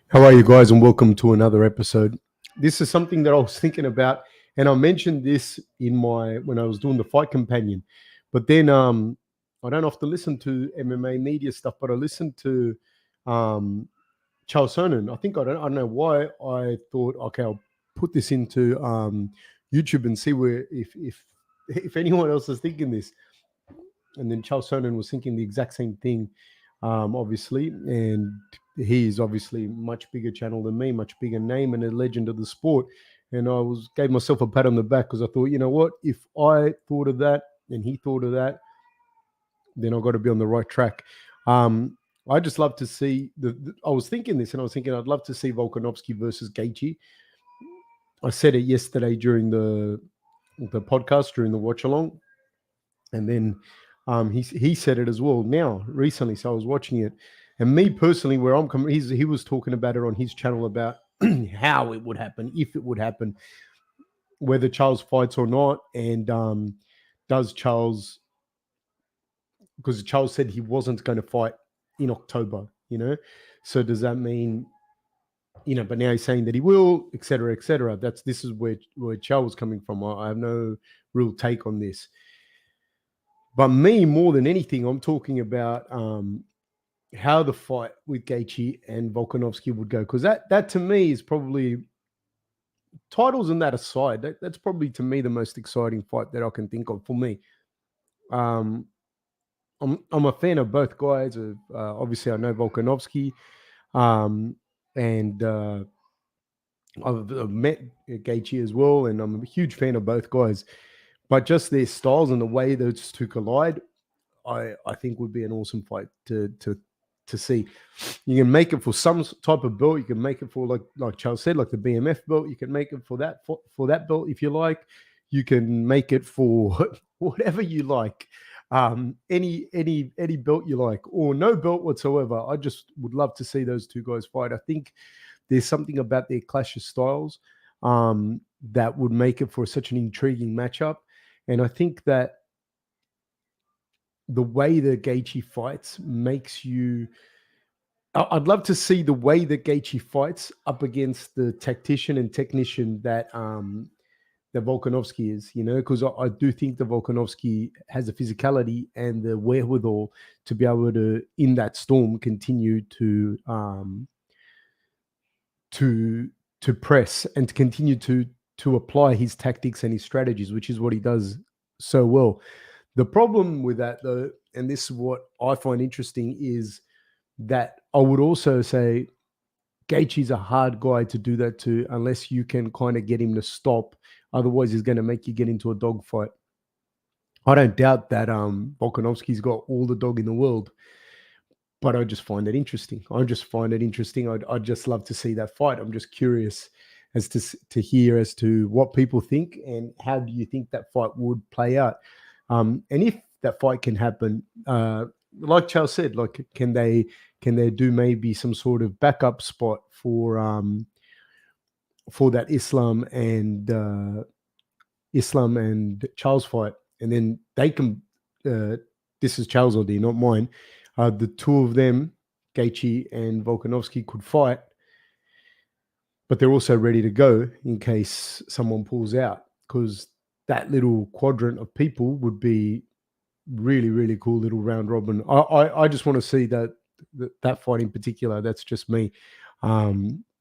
How are you guys, and welcome to another episode. This is something that I was thinking about, and I mentioned this in my when I was doing the fight companion. But then I don't often listen to MMA media stuff, but I listened to um, Charles Sonnen. I don't know why I thought, okay, I'll put this into YouTube and see where if anyone else is thinking this. And then Charles Sonnen was thinking the exact same thing, obviously. And he's obviously much bigger channel than me, much bigger name, and a legend of the sport. And I gave myself a pat on the back because I thought, you know what, if I thought of that and he thought of that, then I've got to be on the right track. I just love to see I was thinking this, and I was thinking I'd love to see Volkanovski versus Gaethje. I said it yesterday during the podcast during the watch along, and then he said it as well now recently. So I was watching it, and me personally, where I'm coming, he was talking about it on his channel about how it would happen, if it would happen, whether Charles fights or not, and does Charles, because Charles said he wasn't going to fight in October, so does that mean, but now he's saying that he will, etc., etc. This is where Charles was coming from. I have no real take on this. But me, more than anything, I'm talking about how the fight with Gaethje and Volkanovski would go, because that to me is probably, titles and that aside, that's probably to me the most exciting fight that I can think of for me. Um, I'm a fan of both guys. Obviously, I know Volkanovski, and I've met Gaethje as well, and I'm a huge fan of both guys. But just their styles and the way those two collide, I think would be an awesome fight to see. You can make it for some type of belt. You can make it for like Charles said, like the BMF belt. You can make it for that belt if you like. You can make it for whatever you like. Any belt you like, or no belt whatsoever. I just would love to see those two guys fight. I think there's something about their clash of styles that would make it for such an intriguing matchup. And I think that the way that Gaethje fights makes you. I'd love to see the way that Gaethje fights up against the tactician and technician that Volkanovski is, because I do think that Volkanovski has the physicality and the wherewithal to be able to, in that storm, continue to press and to continue to apply his tactics and his strategies, which is what he does so well. The problem with that, though, and this is what I find interesting, is that I would also say Gaethje's a hard guy to do that to, unless you can kind of get him to stop. Otherwise, he's going to make you get into a dogfight. I don't doubt that Volkanovski's got all the dog in the world, but I just find it interesting. I'd just love to see that fight. I'm just curious as to hear as to what people think and how do you think that fight would play out. And if that fight can happen, like Charles said, like can they do maybe some sort of backup spot for that Islam and Charles fight, and then they can. This is Charles' idea, not mine. The two of them, Gaethje and Volkanovski, could fight, but they're also ready to go in case someone pulls out, because that little quadrant of people would be really, really cool little round robin. I just want to see that fight in particular. That's just me.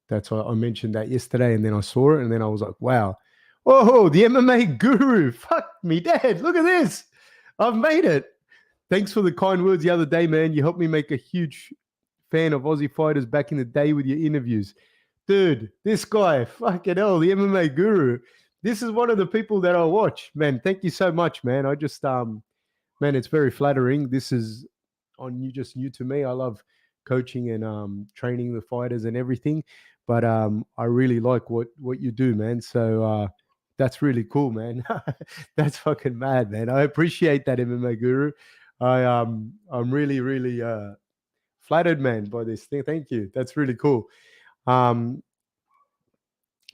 That's why I mentioned that yesterday, and then I saw it, and then I was like, wow. Oh, the MMA guru. Fuck me, Dad. Look at this. I've made it. Thanks for the kind words the other day, man. You helped me make a huge fan of Aussie fighters back in the day with your interviews. Dude, this guy, fucking hell, the MMA guru. This is one of the people that I watch, man. Thank you so much, man. I just, man, it's very flattering. This is just new to me. I love coaching and training the fighters and everything, but I really like what you do, man. So that's really cool, man. That's fucking mad, man. I appreciate that, MMA guru. I'm really, really flattered, man, by this thing. Thank you. That's really cool.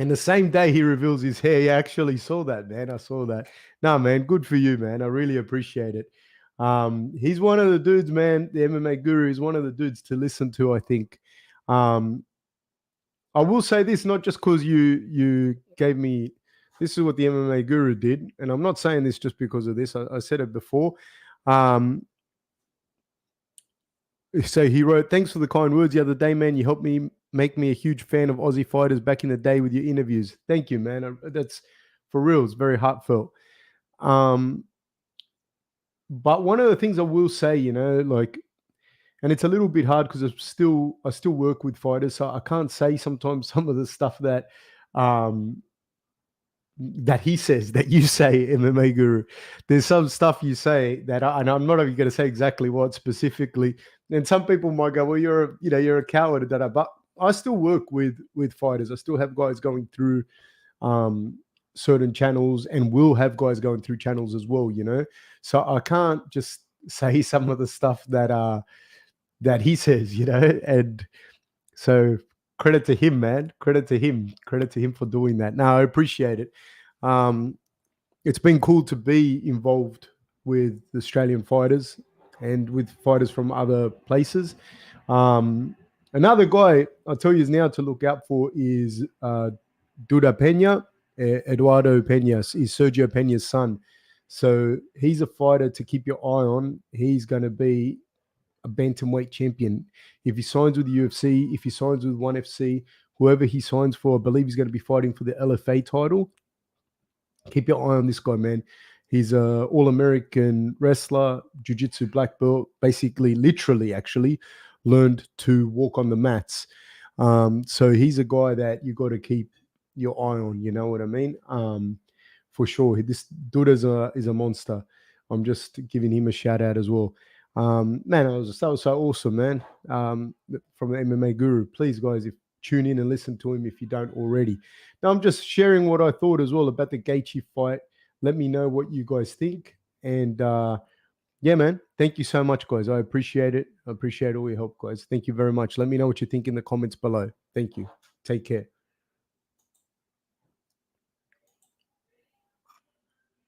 And the same day he reveals his hair, he actually saw that, man. I saw that. No, man, good for you, man. I really appreciate it. He's one of the dudes, man. The MMA guru is one of the dudes to listen to, I think. I will say this, not just because you gave me. This is what the MMA Guru did, and I'm not saying this just because of this. I said it before. So he wrote, "Thanks for the kind words the other day, man. You helped me make me a huge fan of Aussie fighters back in the day with your interviews. Thank you, man. That's for real. It's very heartfelt." Um, but one of the things I will say, like, and it's a little bit hard because I still work with fighters, so I can't say sometimes some of the stuff um, that he says that you say, MMA Guru. There's some stuff you say that, and I'm not even going to say exactly what specifically. And some people might go, "Well, you're a coward," but I still work with fighters. I still have guys going through certain channels, and will have guys going through channels as well. So I can't just say some of the stuff that he says, and so credit to him, man. Credit to him for doing that. No, I appreciate it. It's been cool to be involved with Australian fighters and with fighters from other places. Another guy I'll tell you is now to look out for is Duda Pena. Eduardo Peñas is Sergio Pena's son. So he's a fighter to keep your eye on. He's going to be a bantamweight champion. If he signs with the UFC, if he signs with ONE FC, whoever he signs for, I believe he's going to be fighting for the LFA title. Keep your eye on this guy, man. He's a all-American wrestler, jiu-jitsu black belt, basically, literally, actually, learned to walk on the mats. So he's a guy that you got to keep your eye on, you know what I mean? For sure. This dude is a monster. I'm just giving him a shout out as well. Man, that was so awesome, man. From the MMA Guru. Please, guys, tune in and listen to him if you don't already. Now, I'm just sharing what I thought as well about the Gaethje fight. Let me know what you guys think. And yeah, man, thank you so much, guys. I appreciate it. I appreciate all your help, guys. Thank you very much. Let me know what you think in the comments below. Thank you. Take care.